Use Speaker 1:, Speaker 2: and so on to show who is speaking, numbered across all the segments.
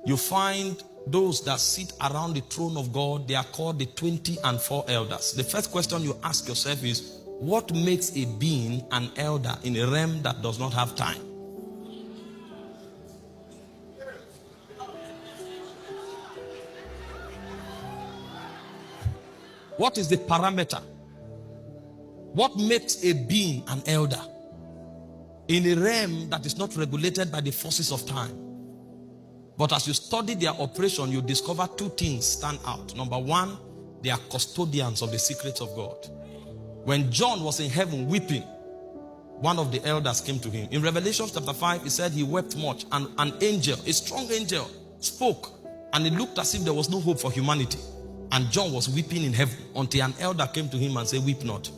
Speaker 1: you find those that sit around the throne of God, they are called the 24 elders. The first question you ask yourself is, what makes a being an elder in a realm that does not have time? What is the parameter? What makes a being an elder in a realm that is not regulated by the forces of time? But as you study their operation, you discover two things stand out. Number one, they are custodians of the secrets of God. When John was in heaven weeping, one of the elders came to him. In Revelation chapter 5, he said he wept much, and an angel, a strong angel, spoke, and it looked as if there was no hope for humanity. And John was weeping in heaven until an elder came to him and said, weep not.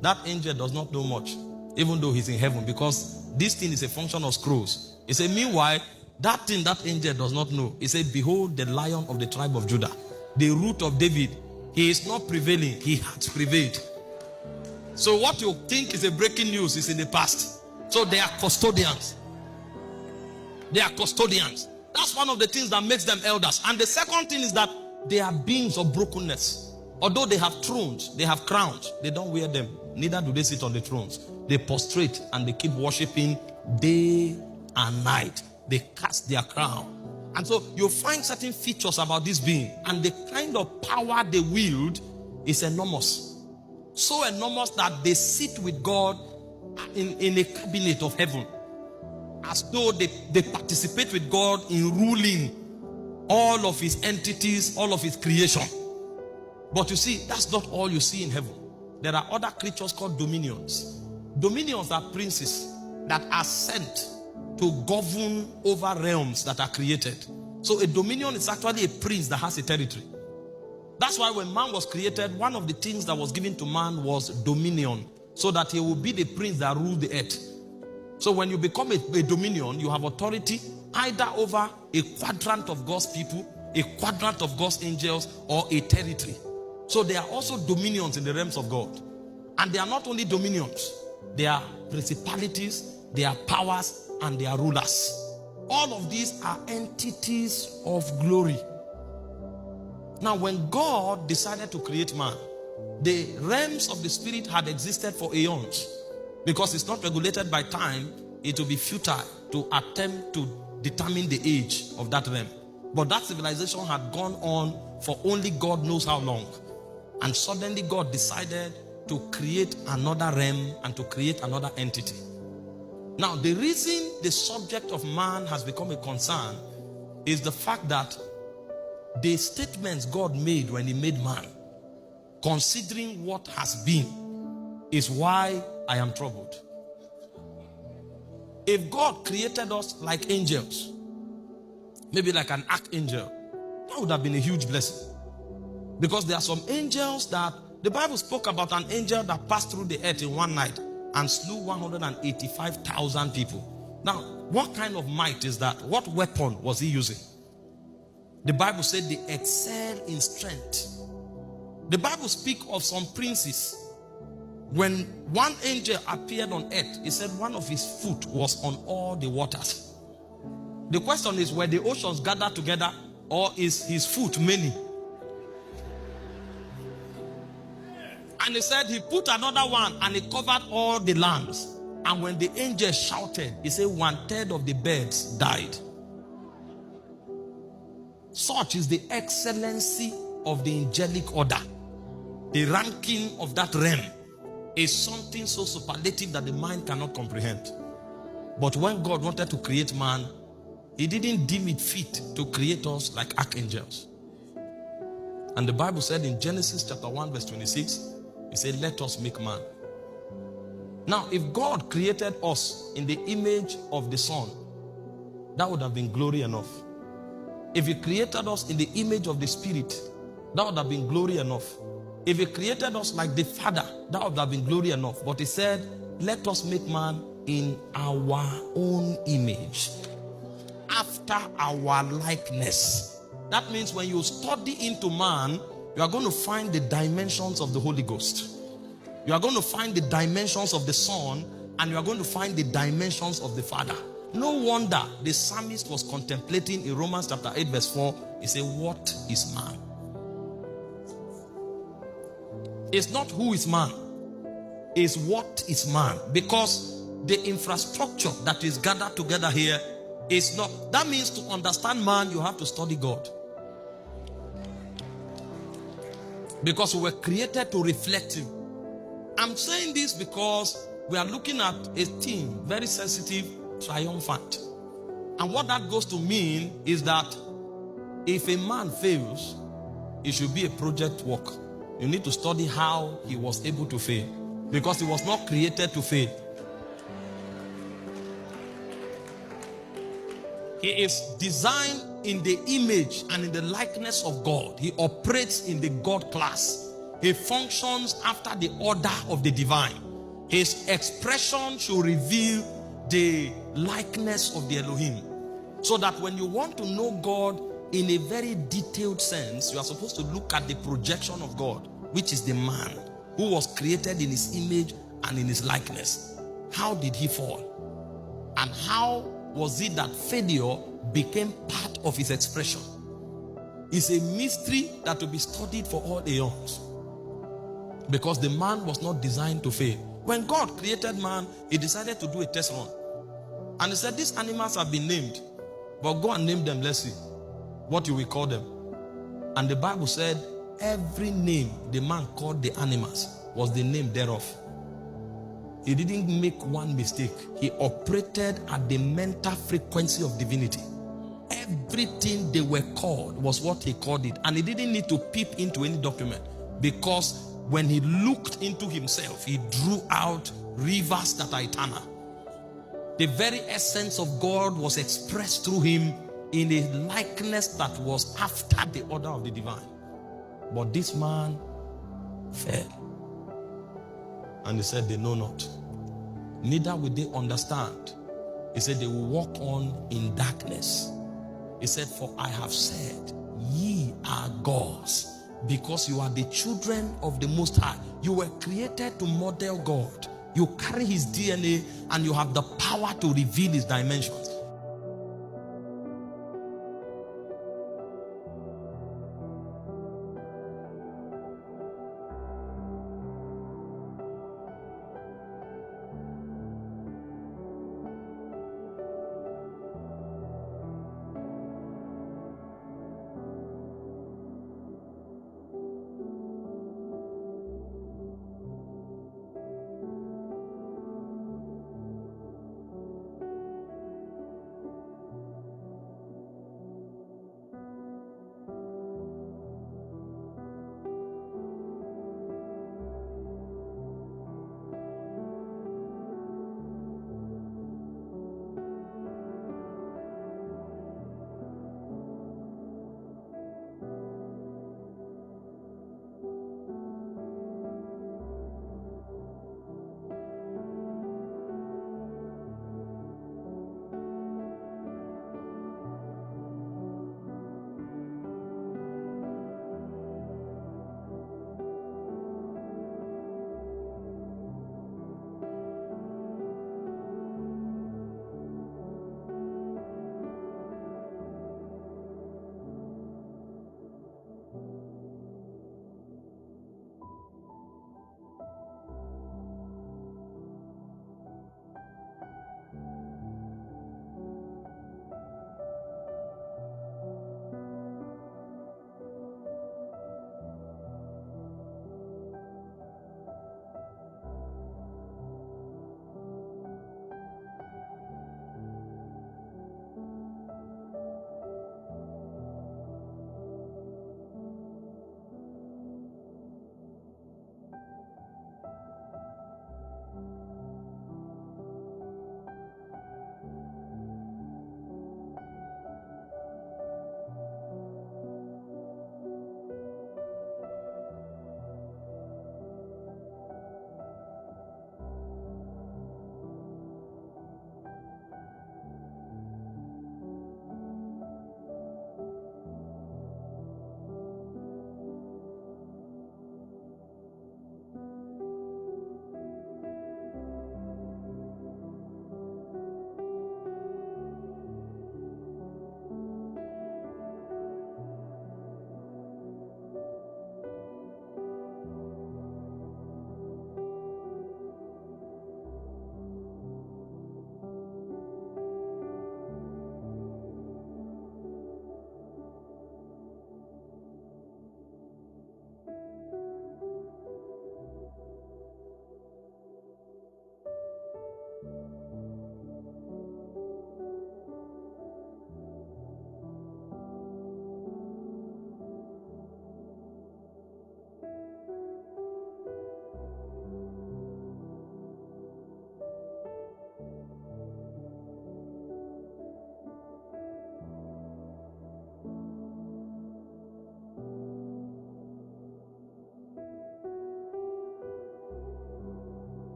Speaker 1: That angel does not know much, even though he's in heaven, because this thing is a function of scrolls. He said, meanwhile, that thing that angel does not know. He said, behold the Lion of the tribe of Judah, the root of David. He is not prevailing, he has prevailed. So what you think is a breaking news is in the past. So they are custodians. They are custodians. That's one of the things that makes them elders. And the second thing is that they are beings of brokenness. Although they have thrones, they have crowns, they don't wear them. Neither do they sit on the thrones. They prostrate and they keep worshiping day and night. They cast their crown. And so you find certain features about this being, and the kind of power they wield is enormous. So enormous that they sit with God in a cabinet of heaven, as though they participate with God in ruling all of his entities, all of his creation. But you see, that's not all you see in heaven. There are other creatures called dominions. Dominions are princes that are sent to govern over realms that are created. So a dominion is actually a prince that has a territory. That's why when man was created, one of the things that was given to man was dominion, so that he will be the prince that rules the earth. So when you become a dominion, you have authority either over a quadrant of God's people, a quadrant of God's angels, or a territory. So there are also dominions in the realms of God. And they are not only dominions, they are principalities, they are powers, and they are rulers. All of these are entities of glory. Now, when God decided to create man, the realms of the spirit had existed for eons. Because it's not regulated by time, it will be futile to attempt to determine the age of that realm. But that civilization had gone on for only God knows how long. And suddenly God decided to create another realm and to create another entity. Now, the reason the subject of man has become a concern is the fact that the statements God made when he made man, considering what has been, is why I am troubled. If God created us like angels, maybe like an archangel, that would have been a huge blessing. Because there are some angels that, the Bible spoke about an angel that passed through the earth in one night and slew 185,000 people. Now, what kind of might is that? What weapon was he using? The Bible said they excel in strength. The Bible speaks of some princes. When one angel appeared on earth, he said one of his foot was on all the waters. The question is, were the oceans gathered together, or is his foot many? And he said he put another one and he covered all the lands. And when the angel shouted, he said 1/3 of the birds died. Such is the excellency of the angelic order. The ranking of that realm is something so superlative that the mind cannot comprehend. But when God wanted to create man, he didn't deem it fit to create us like archangels. And the Bible said in Genesis chapter 1 verse 26, he said, let us make man. Now, if God created us in the image of the Son, that would have been glory enough. If he created us in the image of the Spirit, that would have been glory enough. If he created us like the Father, that would have been glory enough. But he said, let us make man in our own image, after our likeness. That means when you study into man, you are going to find the dimensions of the Holy Ghost. You are going to find the dimensions of the Son, and you are going to find the dimensions of the Father. No wonder the psalmist was contemplating in Romans chapter 8 verse 4. He said, what is man? It's not who is man, it's what is man. Because the infrastructure that is gathered together here is not. That means to understand man, you have to study God. Because we were created to reflect him. I'm saying this because we are looking at a theme, very sensitive, triumphant. And what that goes to mean is that if a man fails, it should be a project work. You need to study how he was able to fail, because he was not created to fail. He is designed in the image and in the likeness of God. He operates in the God class. He functions after the order of the divine. His expression should reveal the likeness of the Elohim. So that when you want to know God in a very detailed sense, you are supposed to look at the projection of God, which is the man who was created in his image and in his likeness. How did he fall? And how was it that failure became part of his expression? It's a mystery that will be studied for all aeons. Because the man was not designed to fail. When God created man, he decided to do a test run. And he said, these animals have been named, but go and name them, let's see what you will call them. And the Bible said, every name the man called the animals was the name thereof. He didn't make one mistake. He operated at the mental frequency of divinity. Everything they were called was what he called it. And he didn't need to peep into any document, because when he looked into himself, he drew out rivers that are eternal. The very essence of God was expressed through him in a likeness that was after the order of the divine. But this man fell. And he said, they know not, neither will they understand. He said, they will walk on in darkness. He said, for I have said, ye are gods, because you are the children of the Most High. You were created to model God. You carry his DNA and you have the power to reveal his dimensions.